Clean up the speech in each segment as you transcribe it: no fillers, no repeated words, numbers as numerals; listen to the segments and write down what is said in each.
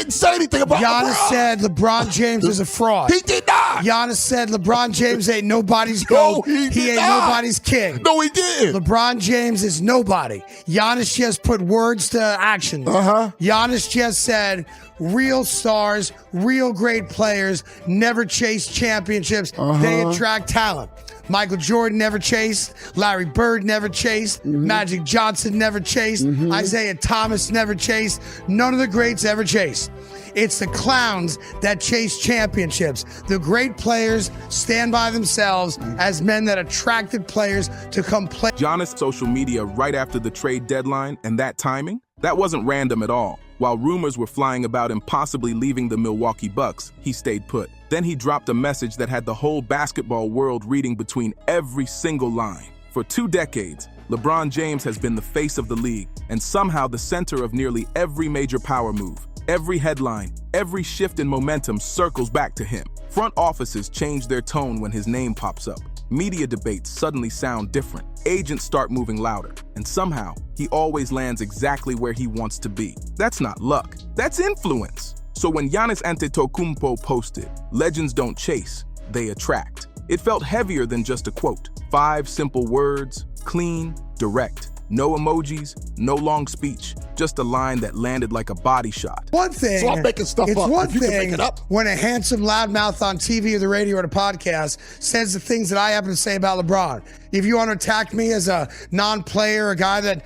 didn't say anything about Giannis LeBron. said LeBron James is a fraud. He did not. Giannis said LeBron James ain't nobody's No, goat. he ain't not. nobody's king. No, he didn't. LeBron James is nobody. Giannis just put words to actions. Giannis just said real stars, real great players never chase championships. They attract talent. Michael Jordan never chased. Larry Bird never chased. Magic Johnson never chased. Isaiah Thomas never chased. None of the greats ever chased. It's the clowns that chase championships. The great players stand by themselves as men that attracted players to come play. Giannis' social media right after the trade deadline and that timing, that wasn't random at all. While rumors were flying about him possibly leaving the Milwaukee Bucks, he stayed put. Then he dropped a message that had the whole basketball world reading between every single line. For 2 decades, LeBron James has been the face of the league and somehow the center of nearly every major power move. Every headline, every shift in momentum circles back to him. Front offices change their tone when his name pops up. Media debates suddenly sound different. Agents start moving louder. And somehow, he always lands exactly where he wants to be. That's not luck. That's influence. So when Giannis Antetokounmpo posted, "Legends don't chase, they attract," it felt heavier than just a quote. 5 simple words, clean, direct. No emojis, no long speech, just a line that landed like a body shot. One thing, So I'm making stuff it's up. one If you can thing make it up. when a handsome loudmouth on TV or the radio or the podcast says the things that I happen to say about LeBron. If you want to attack me as a non-player, a guy that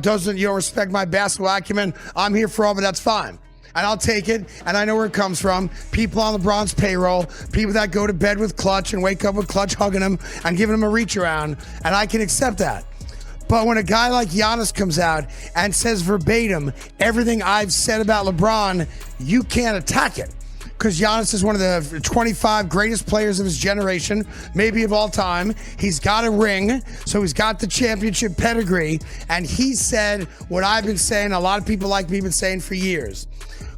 doesn't respect my basketball acumen, I'm here for all, but that's fine. And I'll take it, and I know where it comes from. People on LeBron's payroll, people that go to bed with Clutch and wake up with Clutch hugging him and giving him a reach around, and I can accept that. But when a guy like Giannis comes out and says verbatim everything I've said about LeBron, you can't attack it. Because Giannis is one of the 25 greatest players of his generation, maybe of all time. He's got a ring, so he's got the championship pedigree. And he said what I've been saying, a lot of people like me have been saying for years.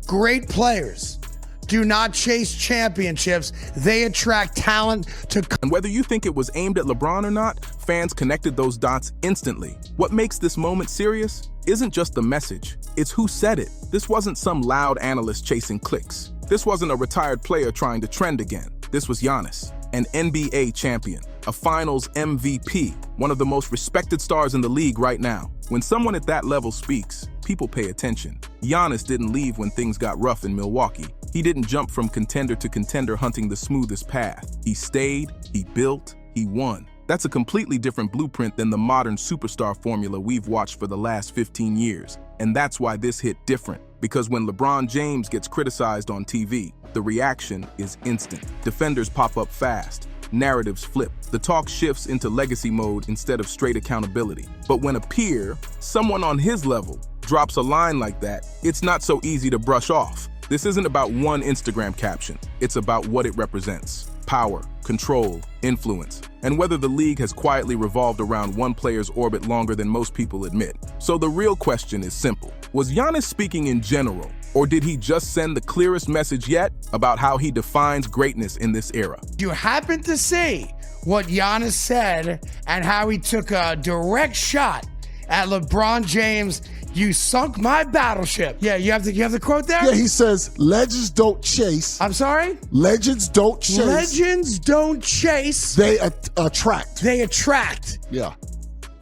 Great players do not chase championships. They attract talent to... And whether you think it was aimed at LeBron or not, fans connected those dots instantly. What makes this moment serious isn't just the message, it's who said it. This wasn't some loud analyst chasing clicks. This wasn't a retired player trying to trend again. This was Giannis, an NBA champion, a finals MVP, one of the most respected stars in the league right now. When someone at that level speaks, people pay attention. Giannis didn't leave when things got rough in Milwaukee. He didn't jump from contender to contender hunting the smoothest path. He stayed, he built, he won. That's a completely different blueprint than the modern superstar formula we've watched for the last 15 years. And that's why this hit different. Because when LeBron James gets criticized on TV, the reaction is instant. Defenders pop up fast. Narratives flip. The talk shifts into legacy mode instead of straight accountability. But when a peer, someone on his level, drops a line like that, it's not so easy to brush off. This isn't about one Instagram caption. It's about what it represents. Power, control, influence, and whether the league has quietly revolved around one player's orbit longer than most people admit. So the real question is simple. Was Giannis speaking in general, or did he just send the clearest message yet about how he defines greatness in this era? You happen to see what Giannis said and how he took a direct shot at LeBron James. You sunk my battleship. Yeah, you have the quote there? Yeah, he says, legends don't chase. I'm sorry? Legends don't chase. Legends don't chase. They attract. They attract. Yeah.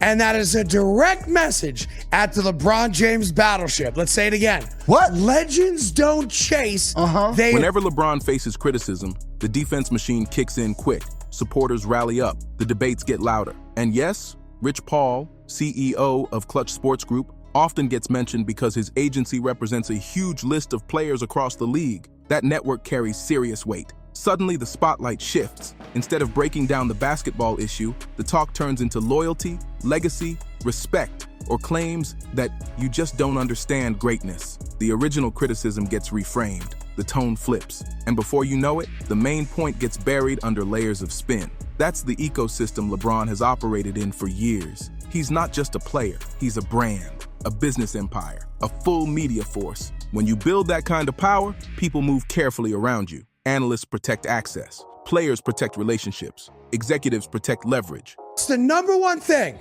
And that is a direct message at the LeBron James battleship. Let's say it again. What? Legends don't chase. Whenever LeBron faces criticism, the defense machine kicks in quick. Supporters rally up. The debates get louder. And yes, Rich Paul, CEO of Clutch Sports Group, often gets mentioned because his agency represents a huge list of players across the league. That network carries serious weight. Suddenly, the spotlight shifts. Instead of breaking down the basketball issue, the talk turns into loyalty, legacy, respect, or claims that you just don't understand greatness. The original criticism gets reframed. The tone flips. And before you know it, the main point gets buried under layers of spin. That's the ecosystem LeBron has operated in for years. He's not just a player, he's a brand, a business empire, a full media force. When you build that kind of power, people move carefully around you. Analysts protect access. Players protect relationships. Executives protect leverage. It's the number one thing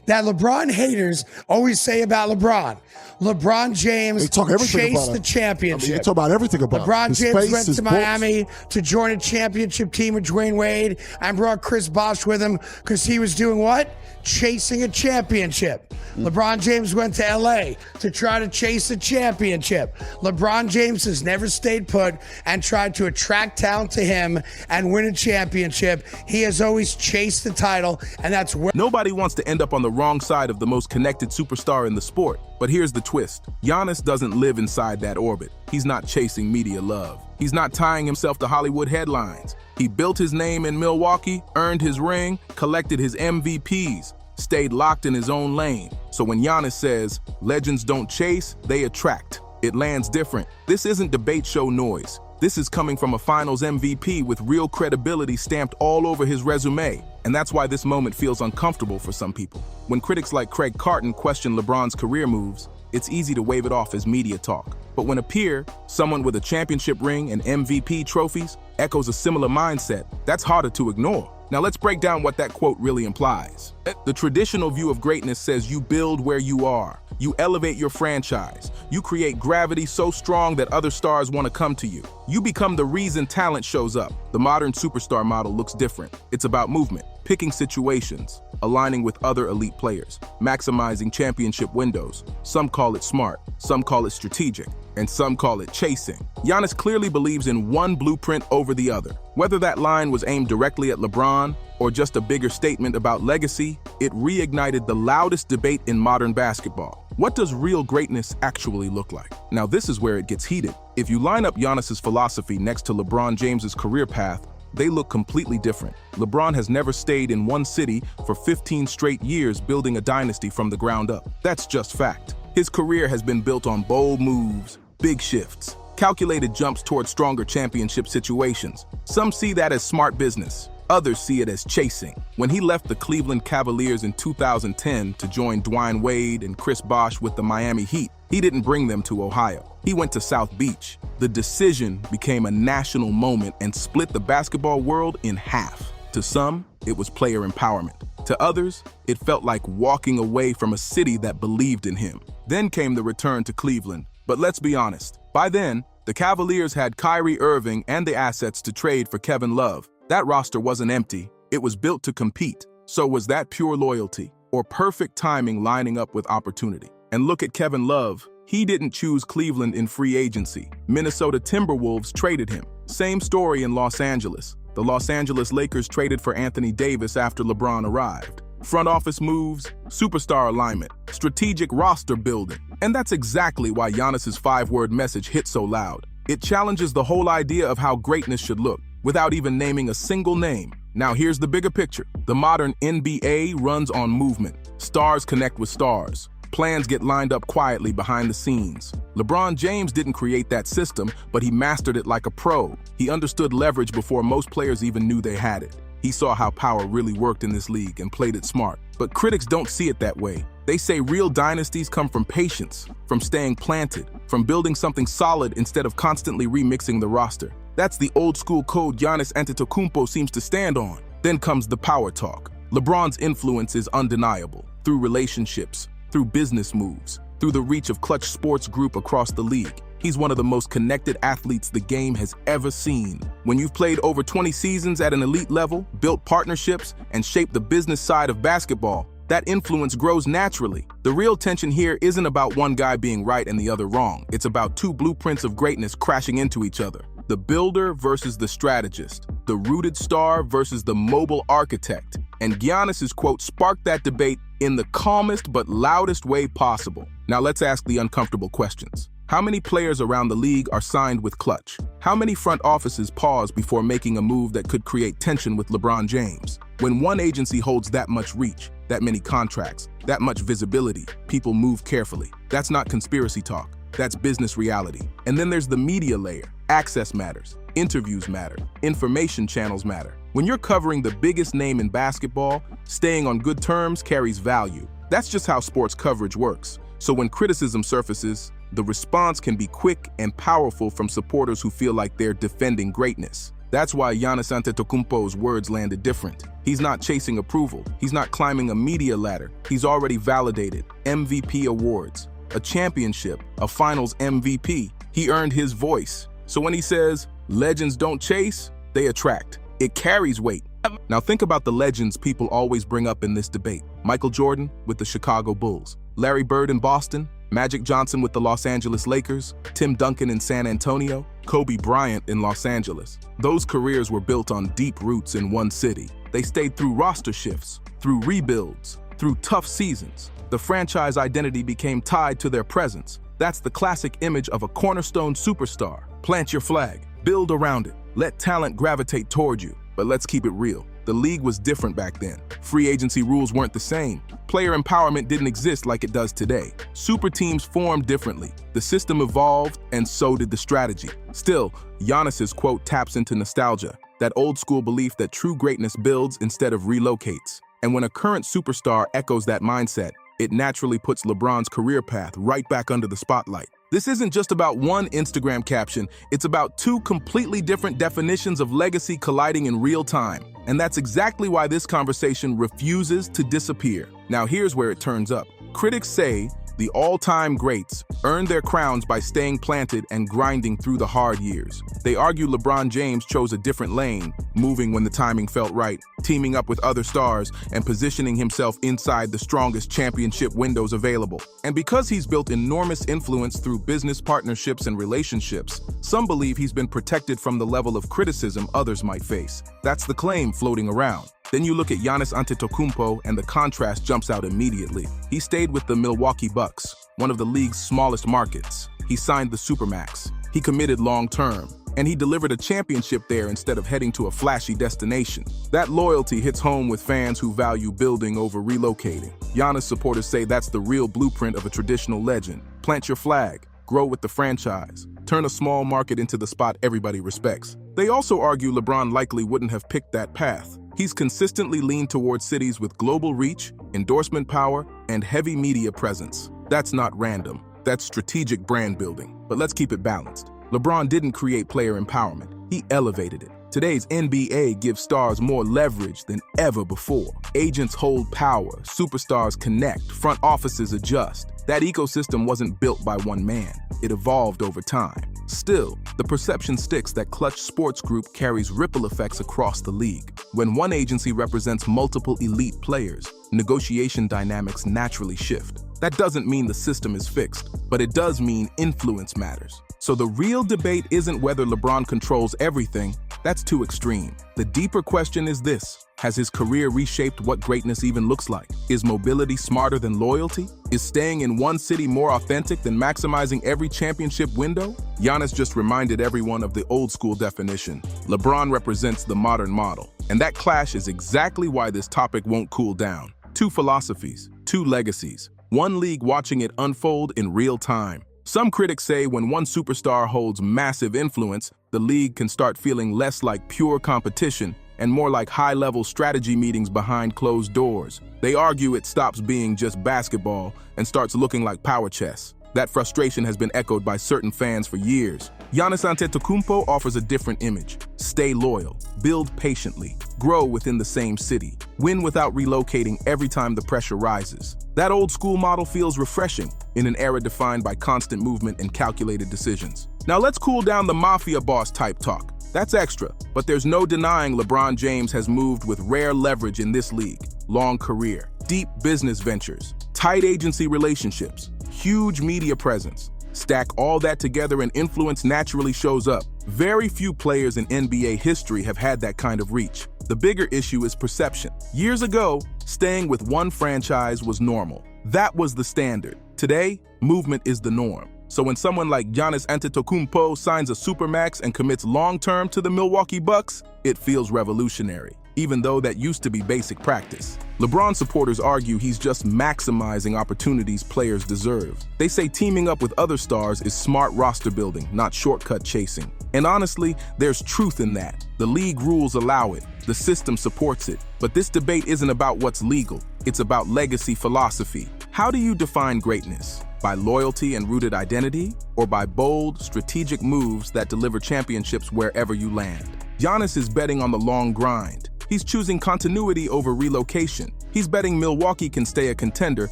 that LeBron haters always say about LeBron. LeBron James They talk everything about chased him. the championship. You talk about everything about him. LeBron His James face, went his to books. Miami to join a championship team with Dwayne Wade and brought Chris Bosh with him because he was doing what? Chasing a championship. LeBron James went to LA to try to chase a championship. LeBron James has never stayed put and tried to attract talent to him and win a championship. He has always chased the title, and that's where Nobody wants to end up on the wrong side of the most connected superstar in the sport. But here's the twist. Giannis doesn't live inside that orbit. He's not chasing media love. He's not tying himself to Hollywood headlines. He built his name in Milwaukee, earned his ring, collected his MVPs, stayed locked in his own lane. So when Giannis says, legends don't chase, they attract, it lands different. This isn't debate show noise. This is coming from a finals MVP with real credibility stamped all over his resume. And that's why this moment feels uncomfortable for some people. When critics like Craig Carton question LeBron's career moves, it's easy to wave it off as media talk. But when a peer, someone with a championship ring and MVP trophies, echoes a similar mindset, that's harder to ignore. Now let's break down what that quote really implies. The traditional view of greatness says you build where you are. You elevate your franchise. You create gravity so strong that other stars want to come to you. You become the reason talent shows up. The modern superstar model looks different. It's about movement, picking situations, aligning with other elite players, maximizing championship windows. Some call it smart, some call it strategic, and some call it chasing. Giannis clearly believes in one blueprint over the other. Whether that line was aimed directly at LeBron or just a bigger statement about legacy, it reignited the loudest debate in modern basketball. What does real greatness actually look like? Now this is where it gets heated. If you line up Giannis's philosophy next to LeBron James's career path, they look completely different. LeBron has never stayed in one city for 15 straight years building a dynasty from the ground up. That's just fact. His career has been built on bold moves, big shifts, calculated jumps toward stronger championship situations. Some see that as smart business. Others see it as chasing. When he left the Cleveland Cavaliers in 2010 to join Dwayne Wade and Chris Bosh with the Miami Heat, he didn't bring them to Ohio. He went to South Beach. The decision became a national moment and split the basketball world in half. To some, it was player empowerment. To others, it felt like walking away from a city that believed in him. Then came the return to Cleveland. But let's be honest, by then, the Cavaliers had Kyrie Irving and the assets to trade for Kevin Love. That roster wasn't empty, it was built to compete. So was that pure loyalty or perfect timing lining up with opportunity? And look at Kevin Love. He didn't choose Cleveland in free agency. Minnesota Timberwolves traded him. Same story in Los Angeles. The Los Angeles Lakers traded for Anthony Davis after LeBron arrived. Front office moves, superstar alignment, strategic roster building. And that's exactly why Giannis's 5-word message hit so loud. It challenges the whole idea of how greatness should look, without even naming a single name. Now here's the bigger picture. The modern NBA runs on movement. Stars connect with stars. Plans get lined up quietly behind the scenes. LeBron James didn't create that system, but he mastered it like a pro. He understood leverage before most players even knew they had it. He saw how power really worked in this league and played it smart. But critics don't see it that way. They say real dynasties come from patience, from staying planted, from building something solid instead of constantly remixing the roster. That's the old school code Giannis Antetokounmpo seems to stand on. Then comes the power talk. LeBron's influence is undeniable, through relationships, through business moves, through the reach of Clutch Sports Group across the league. He's one of the most connected athletes the game has ever seen. When you've played over 20 seasons at an elite level, built partnerships, and shaped the business side of basketball, that influence grows naturally. The real tension here isn't about one guy being right and the other wrong. It's about two blueprints of greatness crashing into each other. The builder versus the strategist. The rooted star versus the mobile architect. And Giannis's quote sparked that debate in the calmest but loudest way possible. Now let's ask the uncomfortable questions. How many players around the league are signed with Clutch? How many front offices pause before making a move that could create tension with LeBron James? When one agency holds that much reach, that many contracts, that much visibility, people move carefully. That's not conspiracy talk. That's business reality. And then there's the media layer. Access matters. Interviews matter. Information channels matter. When you're covering the biggest name in basketball, staying on good terms carries value. That's just how sports coverage works. So when criticism surfaces, the response can be quick and powerful from supporters who feel like they're defending greatness. That's why Giannis Antetokounmpo's words landed different. He's not chasing approval. He's not climbing a media ladder. He's already validated. MVP awards, a championship, a finals MVP. He earned his voice. So when he says, legends don't chase, they attract. It carries weight. Now think about the legends people always bring up in this debate. Michael Jordan with the Chicago Bulls, Larry Bird in Boston, Magic Johnson with the Los Angeles Lakers, Tim Duncan in San Antonio, Kobe Bryant in Los Angeles. Those careers were built on deep roots in one city. They stayed through roster shifts, through rebuilds, through tough seasons. The franchise identity became tied to their presence. That's the classic image of a cornerstone superstar. Plant your flag, build around it, let talent gravitate toward you. But let's keep it real. The league was different back then. Free agency rules weren't the same. Player empowerment didn't exist like it does today. Super teams formed differently. The system evolved, and so did the strategy. Still, Giannis's quote taps into nostalgia, that old school belief that true greatness builds instead of relocates. And when a current superstar echoes that mindset, it naturally puts LeBron's career path right back under the spotlight. This isn't just about one Instagram caption, it's about two completely different definitions of legacy colliding in real time. And that's exactly why this conversation refuses to disappear. Now here's where it turns up. Critics say the all-time greats earned their crowns by staying planted and grinding through the hard years. They argue LeBron James chose a different lane, moving when the timing felt right, teaming up with other stars, and positioning himself inside the strongest championship windows available. And because he's built enormous influence through business partnerships and relationships, some believe he's been protected from the level of criticism others might face. That's the claim floating around. Then you look at Giannis Antetokounmpo and the contrast jumps out immediately. He stayed with the Milwaukee Bucks, one of the league's smallest markets. He signed the Supermax. He committed long-term. And he delivered a championship there instead of heading to a flashy destination. That loyalty hits home with fans who value building over relocating. Giannis supporters say that's the real blueprint of a traditional legend. Plant your flag, grow with the franchise, turn a small market into the spot everybody respects. They also argue LeBron likely wouldn't have picked that path. He's consistently leaned towards cities with global reach, endorsement power, and heavy media presence. That's not random. That's strategic brand building. But let's keep it balanced. LeBron didn't create player empowerment. He elevated it. Today's NBA gives stars more leverage than ever before. Agents hold power, superstars connect, front offices adjust. That ecosystem wasn't built by one man. It evolved over time. Still, the perception sticks that Clutch Sports Group carries ripple effects across the league. When one agency represents multiple elite players, negotiation dynamics naturally shift. That doesn't mean the system is fixed, but it does mean influence matters. So the real debate isn't whether LeBron controls everything. That's too extreme. The deeper question is this: has his career reshaped what greatness even looks like? Is mobility smarter than loyalty? Is staying in one city more authentic than maximizing every championship window? Giannis just reminded everyone of the old school definition. LeBron represents the modern model. And that clash is exactly why this topic won't cool down. Two philosophies, two legacies, one league watching it unfold in real time. Some critics say when one superstar holds massive influence, the league can start feeling less like pure competition and more like high-level strategy meetings behind closed doors. They argue it stops being just basketball and starts looking like power chess. That frustration has been echoed by certain fans for years. Giannis Antetokounmpo offers a different image. Stay loyal, build patiently, grow within the same city, win without relocating every time the pressure rises. That old school model feels refreshing in an era defined by constant movement and calculated decisions. Now let's cool down the mafia boss type talk. That's extra, but there's no denying LeBron James has moved with rare leverage in this league. Long career, deep business ventures, tight agency relationships, huge media presence. Stack all that together and influence naturally shows up. Very few players in NBA history have had that kind of reach. The bigger issue is perception. Years ago, staying with one franchise was normal. That was the standard. Today, movement is the norm. So when someone like Giannis Antetokounmpo signs a Supermax and commits long-term to the Milwaukee Bucks, it feels revolutionary, even though that used to be basic practice. LeBron supporters argue he's just maximizing opportunities players deserve. They say teaming up with other stars is smart roster building, not shortcut chasing. And honestly, there's truth in that. The league rules allow it. The system supports it. But this debate isn't about what's legal. It's about legacy philosophy. How do you define greatness? By loyalty and rooted identity? Or by bold, strategic moves that deliver championships wherever you land? Giannis is betting on the long grind. He's choosing continuity over relocation. He's betting Milwaukee can stay a contender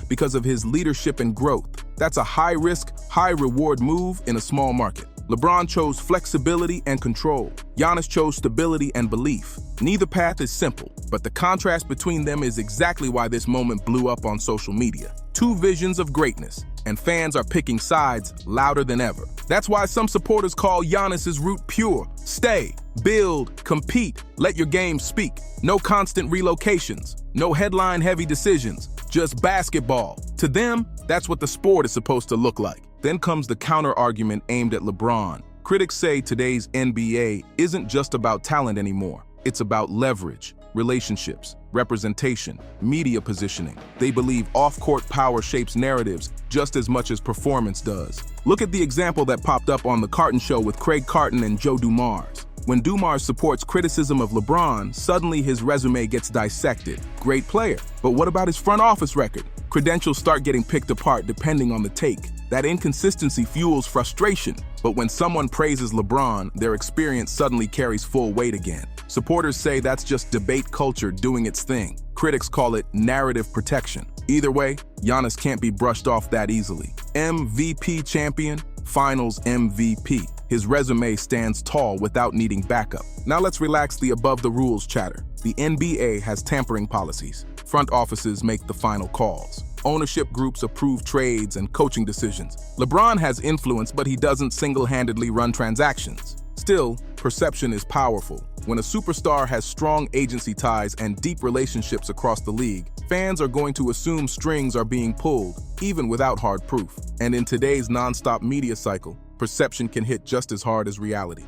because of his leadership and growth. That's a high-risk, high-reward move in a small market. LeBron chose flexibility and control. Giannis chose stability and belief. Neither path is simple, but the contrast between them is exactly why this moment blew up on social media. Two visions of greatness, and fans are picking sides louder than ever. That's why some supporters call Giannis's route pure. Stay, build, compete, let your game speak. No constant relocations, no headline-heavy decisions, just basketball. To them, that's what the sport is supposed to look like. Then comes the counter-argument aimed at LeBron. Critics say today's NBA isn't just about talent anymore. It's about leverage, relationships, representation, media positioning. They believe off-court power shapes narratives just as much as performance does. Look at the example that popped up on The Carton Show with Craig Carton and Joe Dumars. When Dumars supports criticism of LeBron, suddenly his resume gets dissected. Great player, but what about his front office record? Credentials start getting picked apart depending on the take. That inconsistency fuels frustration, but when someone praises LeBron, their experience suddenly carries full weight again. Supporters say that's just debate culture doing its thing. Critics call it narrative protection. Either way, Giannis can't be brushed off that easily. MVP champion, Finals MVP. His resume stands tall without needing backup. Now let's relax the above-the-rules chatter. The NBA has tampering policies. Front offices make the final calls. Ownership groups approve trades and coaching decisions. LeBron has influence, but he doesn't single-handedly run transactions. Still, perception is powerful. When a superstar has strong agency ties and deep relationships across the league, fans are going to assume strings are being pulled, even without hard proof. And in today's non-stop media cycle, perception can hit just as hard as reality.